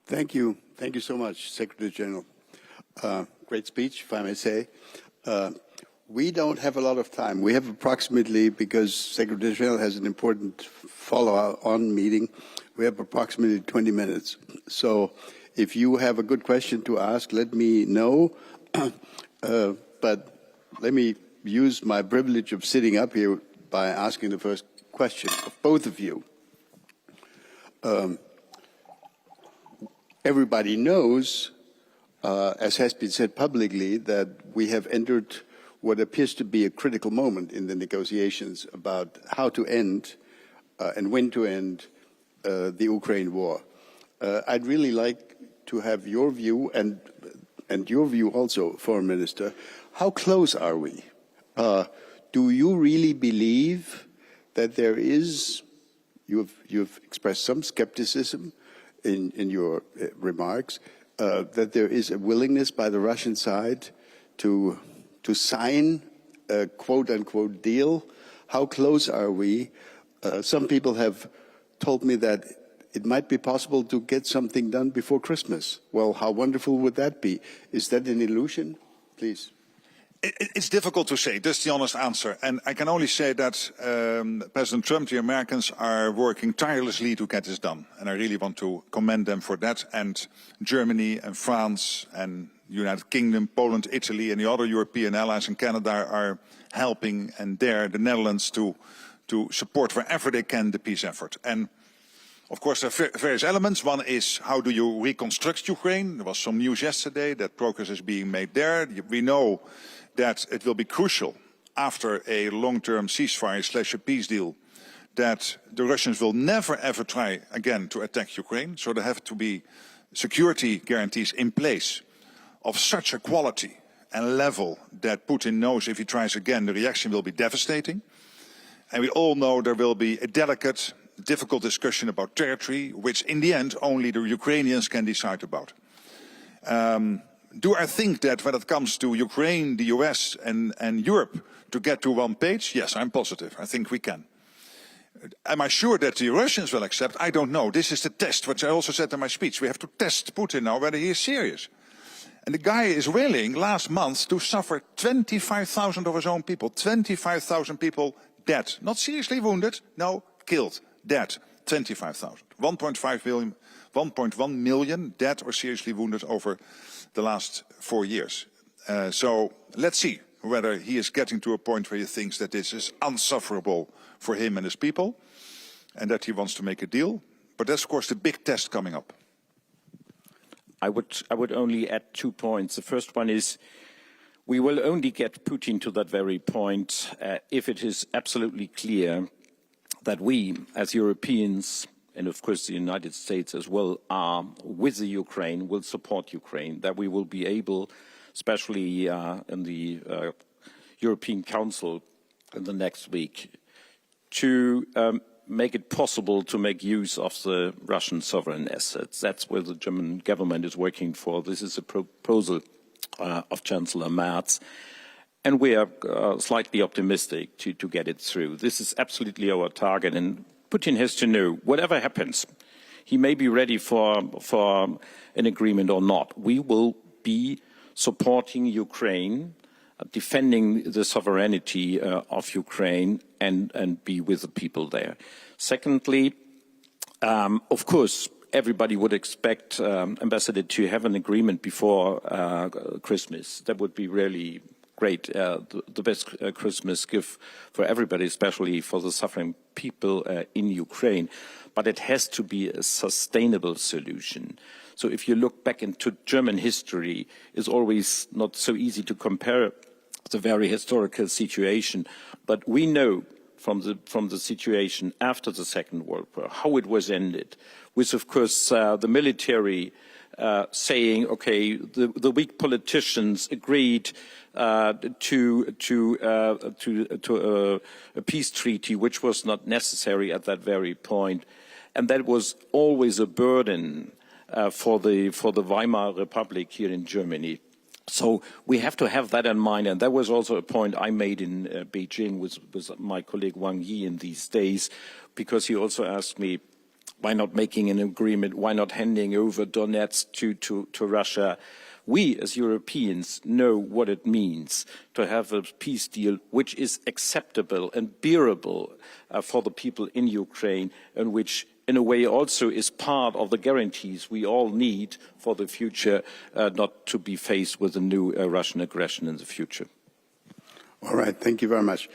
Thank you. Thank you so much, Secretary General. Great speech, if I may say. We don't have a lot of time. We have approximately, because Secretary General has an important follow-on meeting, we have approximately 20 minutes. So if you have a good question to ask, let me know. But let me use my privilege of sitting up here by asking the first question of both of you. Everybody knows, as has been said publicly, that we have entered what appears to be a critical moment in the negotiations about how to end and when to end the Ukraine war. I'd really like to have your view and your view also, Foreign Minister. How close are we? Do you really believe that there is, you've expressed some skepticism in your remarks, that there is a willingness by the Russian side to sign a quote-unquote deal? How close are we? Some people have told me that it might be possible to get something done before Christmas. Well, how wonderful would that be? Is that an illusion? Please. It's difficult to say. That's the honest answer. And I can only say that President Trump, the Americans, are working tirelessly to get this done. And I really want to commend them for that. And Germany and France and United Kingdom, Poland, Italy, and the other European allies and Canada are helping, and the Netherlands to support wherever they can the peace effort. And of course, there are various elements. One is, how do you reconstruct Ukraine? There was some news yesterday that progress is being made there. We know that it will be crucial after a long-term ceasefire / a peace deal that the Russians will never ever try again to attack Ukraine. So there have to be security guarantees in place of such a quality and level that Putin knows if he tries again, the reaction will be devastating. And we all know there will be a delicate, difficult discussion about territory, which in the end only the Ukrainians can decide about. Do I think that when it comes to Ukraine, the US and Europe to get to one page? Yes, I'm positive. I think we can. Am I sure that the Russians will accept? I don't know. This is the test, which I also said in my speech. We have to test Putin now whether he is serious. And the guy is willing last month to suffer 25,000 of his own people. 25,000 people dead. Not seriously wounded, no, killed, dead. 25,000. 1.1 million dead or seriously wounded over the last 4 years. So let's see whether he is getting to a point where he thinks that this is unsufferable for him and his people and that he wants to make a deal. But that's, of course, the big test coming up. I would only add 2 points. The first one is we will only get Putin to that very point if it is absolutely clear that we, as Europeans, and of course the United States as well, are with the Ukraine, will support Ukraine, that we will be able, especially in the European Council in the next week, to make it possible to make use of the Russian sovereign assets. That's where the German government is working for. This is a proposal of Chancellor Merz. And we are slightly optimistic to get it through. This is absolutely our target. And Putin has to know, whatever happens, he may be ready for an agreement or not. We will be supporting Ukraine, defending the sovereignty of Ukraine and be with the people there. Secondly, of course, everybody would expect, Ambassador, to have an agreement before Christmas. That would be really great, the best Christmas gift for everybody, especially for the suffering people in Ukraine. But it has to be a sustainable solution. So if you look back into German history, it's always not so easy to compare the very historical situation. But we know from the situation after the Second World War how it was ended, with, of course, the military saying, okay, the weak politicians agreed to a peace treaty, which was not necessary at that very point, and that was always a burden for the Weimar Republic here in Germany. So we have to have that in mind, and that was also a point I made in Beijing with my colleague Wang Yi in these days, because he also asked me, Why not making an agreement? Why not handing over Donetsk to Russia? We, as Europeans, know what it means to have a peace deal which is acceptable and bearable for the people in Ukraine, and which, in a way, also is part of the guarantees we all need for the future, not to be faced with a new Russian aggression in the future. All right, thank you very much.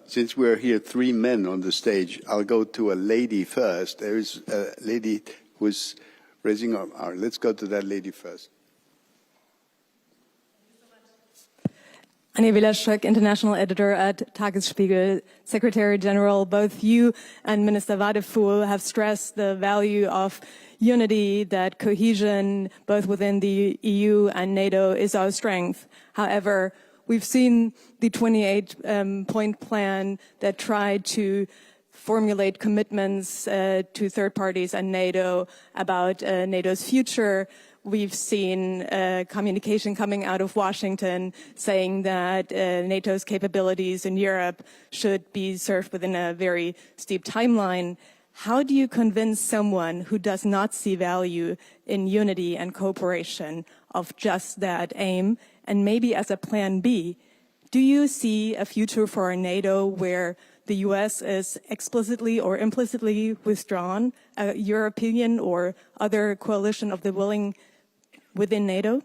Since we're here, three men on the stage, I'll go to a lady first. There is a lady who's raising her arm. Let's go to that lady first. Anja Wielaschek, international editor at Tagesspiegel. Secretary General, both you and Minister Wadefuhl have stressed the value of unity, that cohesion, both within the EU and NATO, is our strength. However, we've seen the 28-point plan that tried to formulate commitments to third parties and NATO about NATO's future. We've seen communication coming out of Washington saying that NATO's capabilities in Europe should be served within a very steep timeline. How do you convince someone who does not see value in unity and cooperation of just that aim? And maybe as a plan B, do you see a future for a NATO where the US is explicitly or implicitly withdrawn, a European or other coalition of the willing within NATO?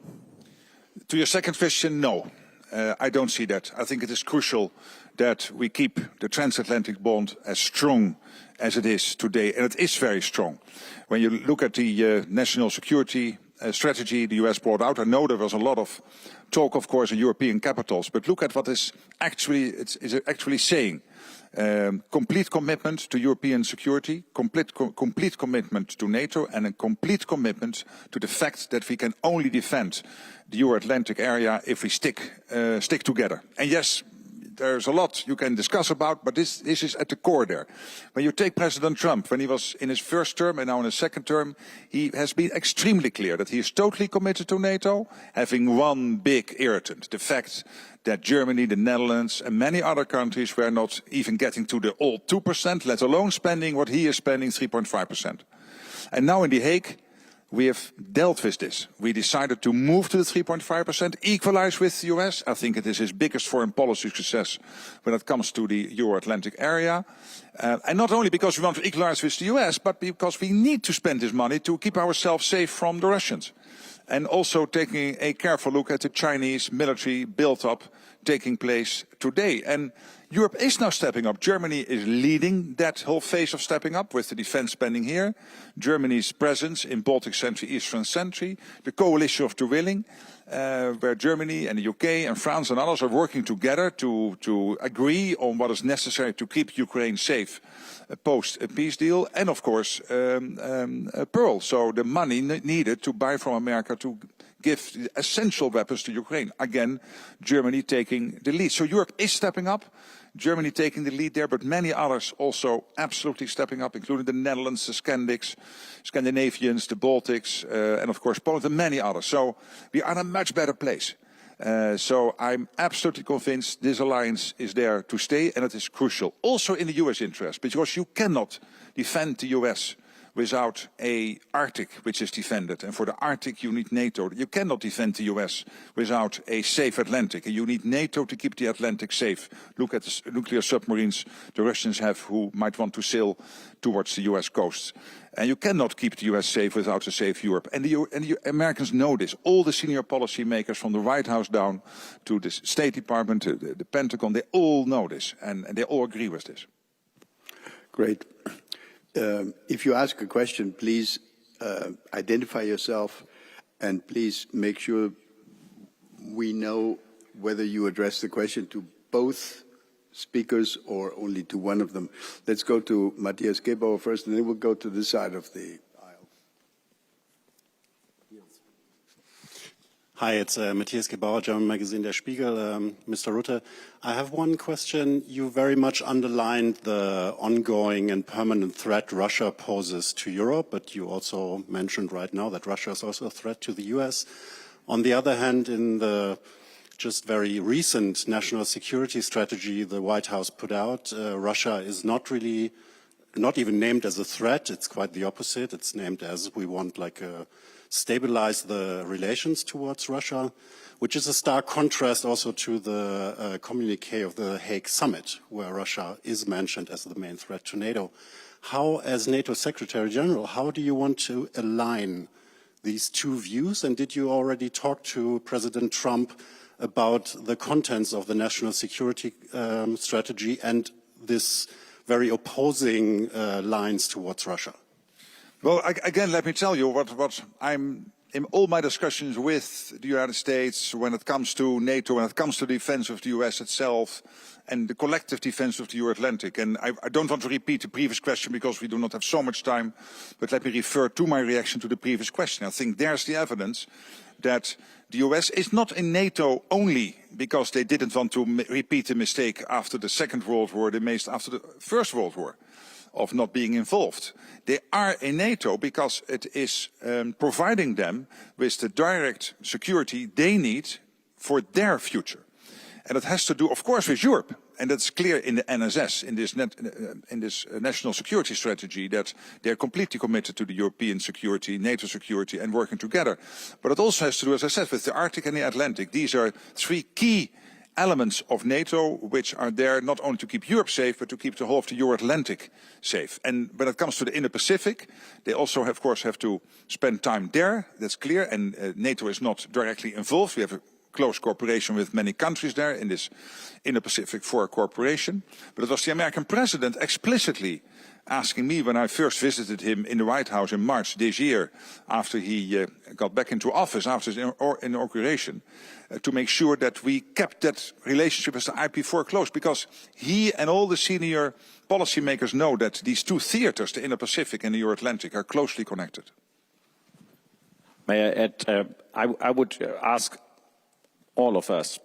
To your second question, no. I don't see that. I think it is crucial that we keep the transatlantic bond as strong as it is today, and it is very strong. When you look at the national security strategy the US brought out, I know there was a lot of talk, of course, in European capitals, but look at what it's actually saying. Complete commitment to European security, complete commitment to NATO, and a complete commitment to the fact that we can only defend the Euro-Atlantic area if we stick together. And yes, there's a lot you can discuss about, but this is at the core there. When you take President Trump, when he was in his first term and now in his second term, he has been extremely clear that he is totally committed to NATO, having one big irritant, the fact that Germany, the Netherlands and many other countries were not even getting to the old 2%, let alone spending what he is spending, 3.5%. And now in The Hague, we have dealt with this. We decided to move to the 3.5%, equalize with the US. I think it is his biggest foreign policy success when it comes to the Euro-Atlantic area. And not only because we want to equalize with the US, but because we need to spend this money to keep ourselves safe from the Russians. And also taking a careful look at the Chinese military build-up taking place today. And Europe is now stepping up. Germany is leading that whole phase of stepping up with the defense spending here. Germany's presence in Baltic Century, Eastern Century, the coalition of the willing, where Germany and the UK and France and others are working together to agree on what is necessary to keep Ukraine safe post a peace deal, and of course Pearl. So the money needed to buy from America to give essential weapons to Ukraine. Again, Germany taking the lead. So Europe is stepping up. Germany taking the lead there, but many others also absolutely stepping up, including the Netherlands, the Scandinavians, the Baltics, and of course Poland and many others. So we are in a much better place. So I'm absolutely convinced this alliance is there to stay, and it is crucial. Also in the US interest, because you cannot defend the US without an Arctic which is defended. And for the Arctic you need NATO. You cannot defend the US without a safe Atlantic. And you need NATO to keep the Atlantic safe. Look at the nuclear submarines the Russians have who might want to sail towards the US coasts. And you cannot keep the US safe without a safe Europe. And the Americans know this. All the senior policy makers from the White House down to the State Department, to the Pentagon, they all know this. And they all agree with this. Great. If you ask a question, please identify yourself and please make sure we know whether you address the question to both speakers or only to one of them. Let's go to Matthias Gebauer first, and then we'll go to this side of the aisle. Hi, it's Matthias Gebauer, German magazine Der Spiegel. Mr. Rutte, I have one question. You very much underlined the ongoing and permanent threat Russia poses to Europe, but you also mentioned right now that Russia is also a threat to the US. On the other hand, in the just very recent national security strategy the White House put out, Russia is not really not even named as a threat. It's quite the opposite. It's named as we want stabilize the relations towards Russia, which is a stark contrast also to the communique of the Hague summit, where Russia is mentioned as the main threat to NATO. How, as NATO Secretary General, how do you want to align these two views? And did you already talk to President Trump about the contents of the national security strategy and this very opposing lines towards Russia? Well, again, let me tell you what I'm in all my discussions with the United States when it comes to NATO, when it comes to the defense of the US itself and the collective defense of the Euro-Atlantic. And I don't want to repeat the previous question because we do not have so much time, but let me refer to my reaction to the previous question. I think there's the evidence that the US is not in NATO only because they didn't want to repeat the mistake after the Second World War, they made after the First World War, of not being involved. They are in NATO because it is providing them with the direct security they need for their future. And it has to do, of course, with Europe. And that's clear in the NSS, in this national security strategy, that they're completely committed to the European security, NATO security, and working together. But it also has to do, as I said, with the Arctic and the Atlantic. These are three key elements of NATO which are there not only to keep Europe safe, but to keep the whole of the Euro-Atlantic safe. And when it comes to the Indo-Pacific, they also, of course, have to spend time there. That's clear. And NATO is not directly involved. We have a close cooperation with many countries there in this Indo-Pacific Four cooperation. But it was the American president explicitly asking me when I first visited him in the White House in March this year, after he got back into office, after his inauguration, to make sure that we kept that relationship as the IP4 close, because he and all the senior policymakers know that these two theaters, the Indo-Pacific and the Euro-Atlantic, are closely connected. May I add, I would ask all of us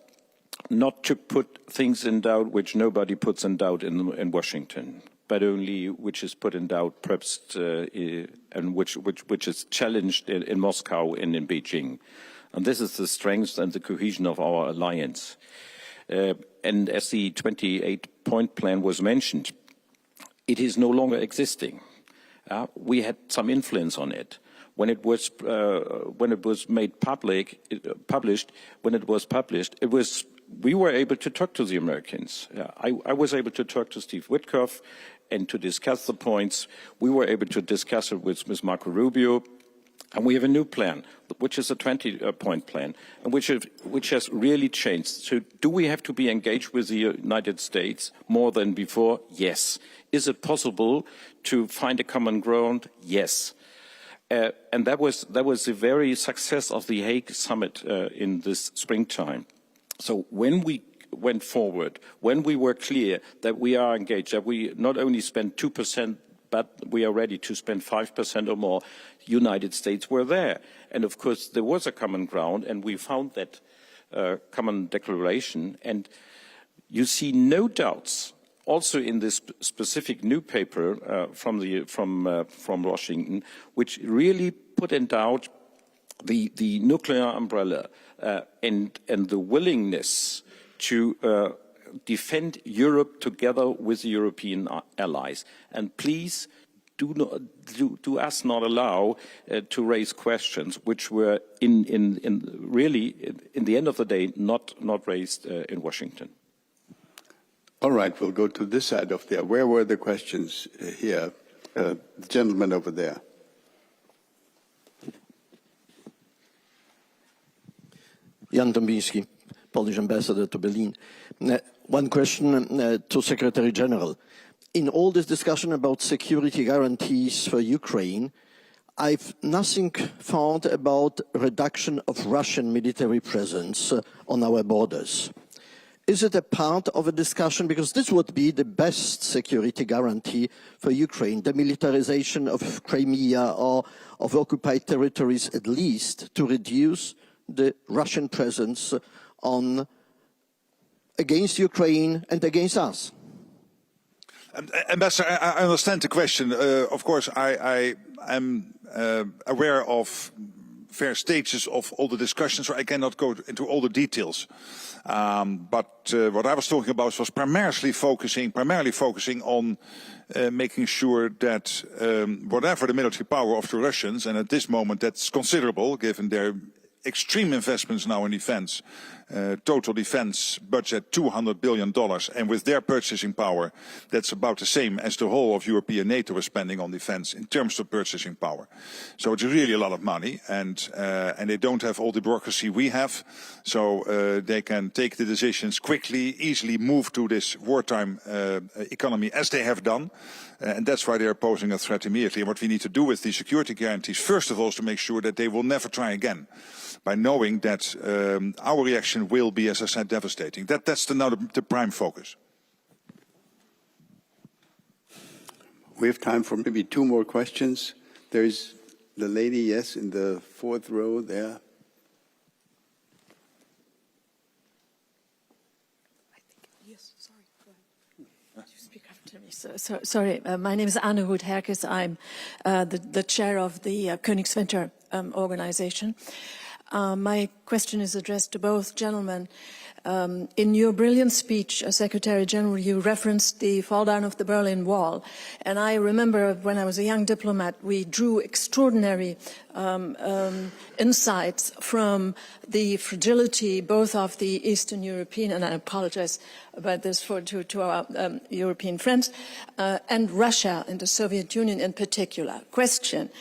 not to put things in doubt which nobody puts in doubt in Washington, but only which is put in doubt perhaps and which is challenged in Moscow and in Beijing. And this is the strength and the cohesion of our alliance. And as the 28-point plan was mentioned, it is no longer existing. We had some influence on it. When it was made public, we were able to talk to the Americans. I was able to talk to Steve Witkoff and to discuss the points. We were able to discuss it with Ms. Marco Rubio. And we have a new plan, which is a 20-point plan, and which has really changed. So do we have to be engaged with the United States more than before? Yes. Is it possible to find a common ground? Yes. And that was the very success of the Hague summit in this springtime. So when we went forward, when we were clear that we are engaged, that we not only spend 2%, but we are ready to spend 5% or more, United States were there. And of course, there was a common ground, and we found that common declaration. And you see no doubts, also in this specific new paper from Washington, which really put in doubt the nuclear umbrella and the willingness to defend Europe together with the European allies. And please do us not allow to raise questions which were really in the end of the day not raised in Washington. All right, we'll go to this side of there. Where were the questions here? The gentleman over there. Jan Dombinski, Polish ambassador to Berlin. One question to Secretary General. In all this discussion about security guarantees for Ukraine, I've nothing found about reduction of Russian military presence on our borders. Is it a part of a discussion? Because this would be the best security guarantee for Ukraine, the militarization of Crimea or of occupied territories, at least to reduce the Russian presence against Ukraine and against us. Ambassador, I understand the question. Of course, I am aware of fair stages of all the discussions, so I cannot go into all the details. But what I was talking about was primarily focusing on making sure that whatever the military power of the Russians, and at this moment that's considerable given their extreme investments now in defense, total defense budget $200 billion, and with their purchasing power, that's about the same as the whole of European NATO is spending on defense in terms of purchasing power. So it's really a lot of money, and they don't have all the bureaucracy we have, so they can take the decisions quickly, easily move to this wartime economy as they have done. And that's why they are posing a threat immediately. And what we need to do with these security guarantees, first of all, is to make sure that they will never try again, by knowing that our reaction will be, as I said, devastating. That's now the prime focus. We have time for maybe 2 more questions. There's the lady, yes, in the 4th row there. Sorry, my name is Anne Hoed-Herkes. I'm the chair of the Königswinter organization. My question is addressed to both gentlemen. In your brilliant speech, Secretary General, you referenced the fall down of the Berlin Wall. And I remember when I was a young diplomat, we drew extraordinary insights from the fragility both of the Eastern European, and I apologize about this to our European friends, and Russia and the Soviet Union in particular. Question.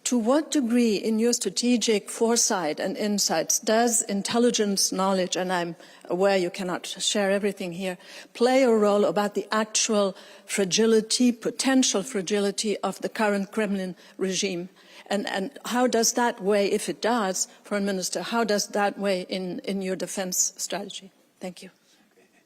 To what degree, in your strategic foresight and insights, does intelligence knowledge, and I'm aware you cannot share everything here, play a role about the actual fragility, potential fragility of the current Kremlin regime? And how does that weigh, if it does, Foreign Minister, how does that weigh in your defense strategy? Thank you.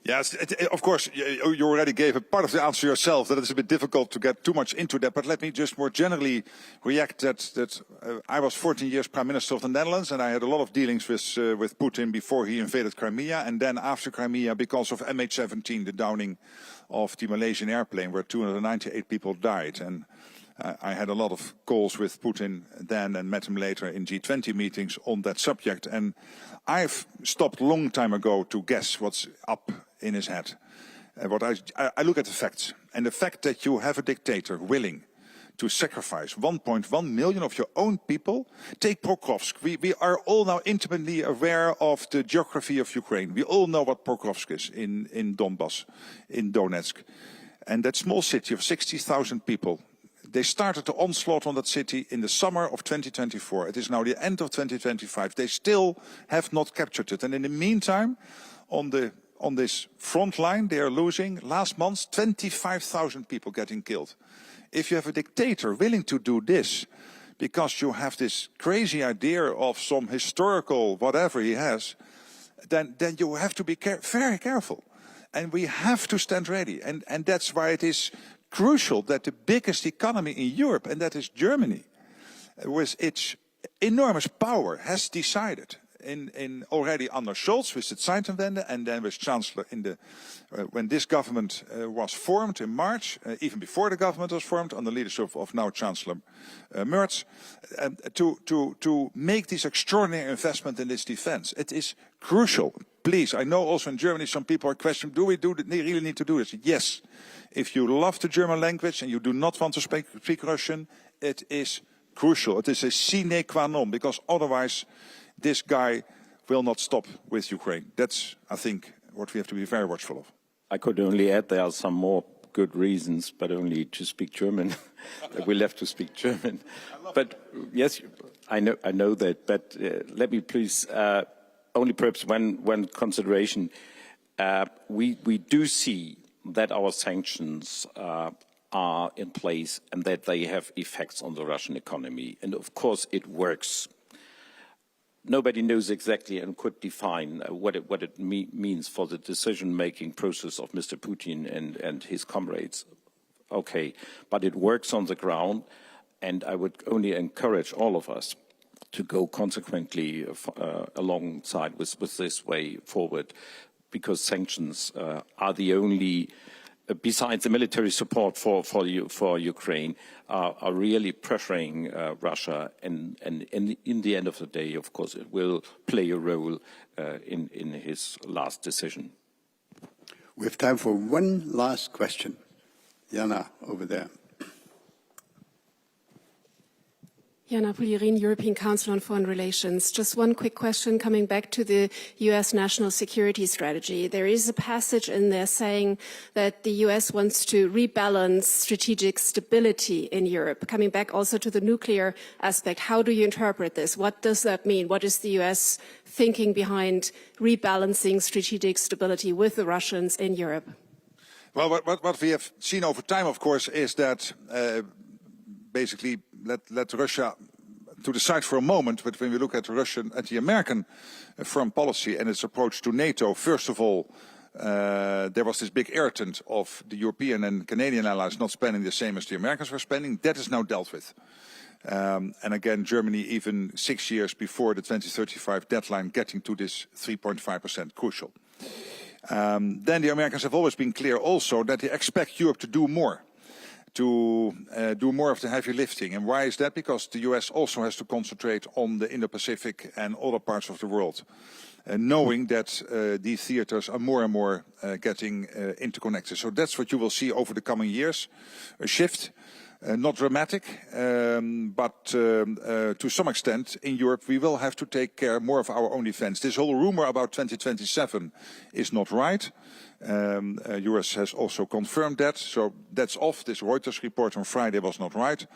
Yes, of course, you already gave a part of the answer yourself, that it's a bit difficult to get too much into that, but let me just more generally react that I was 14 years Prime Minister of the Netherlands, and I had a lot of dealings with Putin before he invaded Crimea, and then after Crimea, because of MH17, the downing of the Malaysian airplane, where 298 people died. And I had a lot of calls with Putin then and met him later in G20 meetings on that subject. And I've stopped a long time ago to guess what's up in his head. I look at the facts. And the fact that you have a dictator willing to sacrifice 1.1 million of your own people. Take Pokrovsk. We are all now intimately aware of the geography of Ukraine. We all know what Pokrovsk is in Donbass, in Donetsk. And that small city of 60,000 people, they started the onslaught on that city in the summer of 2024. It is now the end of 2025. They still have not captured it. And in the meantime, on this front line, they are losing, last month, 25,000 people getting killed. If you have a dictator willing to do this, because you have this crazy idea of some historical whatever he has, then you have to be very careful. And we have to stand ready. And that's why it is crucial that the biggest economy in Europe, and that is Germany, with its enormous power, has decided in already under Scholz with the Zeitenwende, and then with Chancellor when this government was formed in March, even before the government was formed, under the leadership of now Chancellor Merz, to make this extraordinary investment in this defense. It is crucial. Please, I know also in Germany some people are questioning, do we really need to do this? Yes. If you love the German language and you do not want to speak Russian, it is crucial. It is a sine qua non, because otherwise this guy will not stop with Ukraine. That's, I think, what we have to be very watchful of. I could only add there are some more good reasons, but only to speak German. We'll have to speak German. But yes, I know that. But let me please, only perhaps one consideration. We do see that our sanctions are in place and that they have effects on the Russian economy. And of course it works. Nobody knows exactly and could define what it means for the decision-making process of Mr. Putin and his comrades. Okay, but it works on the ground, and I would only encourage all of us to go consequently alongside with this way forward, because sanctions are the only besides the military support for Ukraine, are really pressuring Russia, and in the end of the day, of course, it will play a role in his last decision. We have time for one last question. Jana, over there. Jana Pugliarin, European Council on Foreign Relations. Just one quick question coming back to the U.S. national security strategy. There is a passage in there saying that the U.S. wants to rebalance strategic stability in Europe. Coming back also to the nuclear aspect, how do you interpret this? What does that mean? What is the U.S. thinking behind rebalancing strategic stability with the Russians in Europe? Well, what we have seen over time, of course, is that basically let Russia to the side for a moment, but when we look at the American foreign policy and its approach to NATO, first of all, there was this big irritant of the European and Canadian allies not spending the same as the Americans were spending. That is now dealt with. And again, Germany, even 6 years before the 2035 deadline, getting to this 3.5% crucial. Then the Americans have always been clear also that they expect Europe to do more. To do more of the heavy lifting. And why is that? Because the US also has to concentrate on the Indo-Pacific and other parts of the world, knowing that these theaters are more and more getting interconnected. So that's what you will see over the coming years, a shift. Not dramatic, but to some extent in Europe we will have to take care more of our own defense. This whole rumor about 2027 is not right. US has also confirmed that, so that's off. This Reuters report on Friday was not right.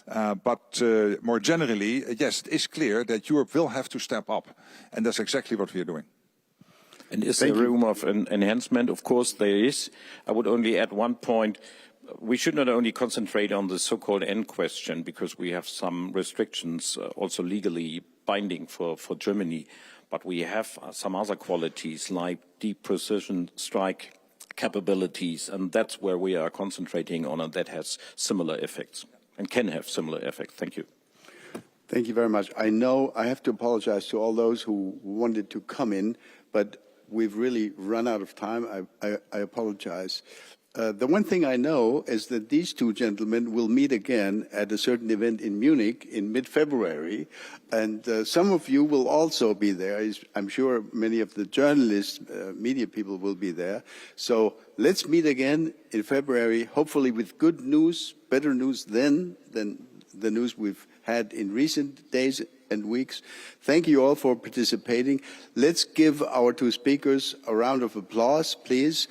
But more generally, yes, it is clear that Europe will have to step up, and that's exactly what we are doing. And is there room of enhancement? Of course there is. I would only add one point. We should not only concentrate on the so-called end question, because we have some restrictions also legally binding for Germany, but we have some other qualities like deep precision strike capabilities, and that's where we are concentrating on, and that has similar effects and can have similar effects. Thank you. Thank you very much. I know I have to apologize to all those who wanted to come in, but we've really run out of time. I apologize. The one thing I know is that these two gentlemen will meet again at a certain event in Munich in mid-February, and some of you will also be there. I'm sure many of the journalists, media people will be there. So let's meet again in February, hopefully with good news, better news then than the news we've had in recent days and weeks. Thank you all for participating. Let's give our two speakers a round of applause, please.